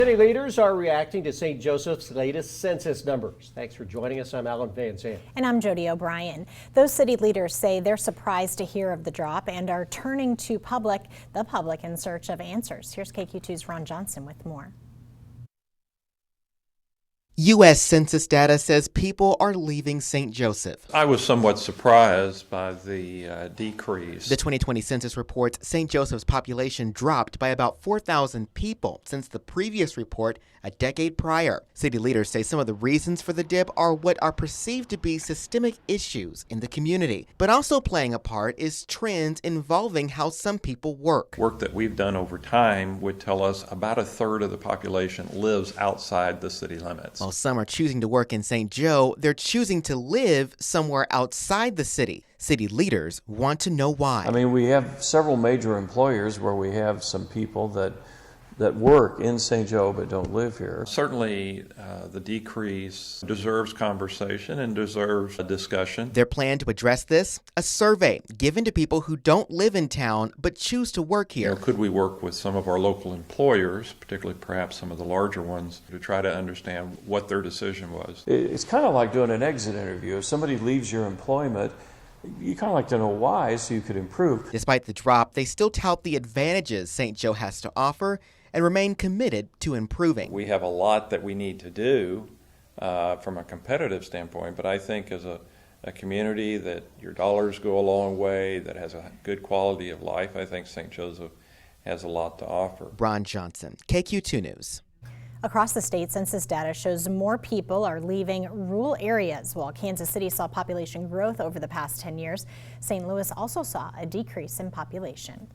City leaders are reacting to St. Joseph's latest census numbers. Thanks for joining us. I'm Alan Van Zandt. And I'm Jody O'Brien. Those city leaders say they're surprised to hear of the drop and are turning to the public in search of answers. Here's KQ2's Ron Johnson with more. U.S. Census data says people are leaving St. Joseph. I was somewhat surprised by the decrease. The 2020 census reports St. Joseph's population dropped by about 4,000 people since the previous report a decade prior. City leaders say some of the reasons for the dip are what are perceived to be systemic issues in the community. But also playing a part is trends involving how some people work. Work that we've done over time would tell us about a third of the population lives outside the city limits. While some are choosing to work in St. Joe, they're choosing to live somewhere outside the city. City leaders want to know why. I mean, we have several major employers where we have some people that work in St. Joe but don't live here. Certainly, the decrease deserves conversation and deserves a discussion. Their plan to address this? A survey given to people who don't live in town but choose to work here. Could we work with some of our local employers, particularly perhaps some of the larger ones, to try to understand what their decision was? It's kind of like doing an exit interview. If somebody leaves your employment, you kind of like to know why so you could improve. Despite the drop, they still tout the advantages St. Joe has to offer and remain committed to improving. We have a lot that we need to do from a competitive standpoint, but I think as a community that your dollars go a long way, that has a good quality of life, I think St. Joseph has a lot to offer. Ron Johnson, KQ2 News. Across the state, census data shows more people are leaving rural areas. While Kansas City saw population growth over the past 10 years, St. Louis also saw a decrease in population.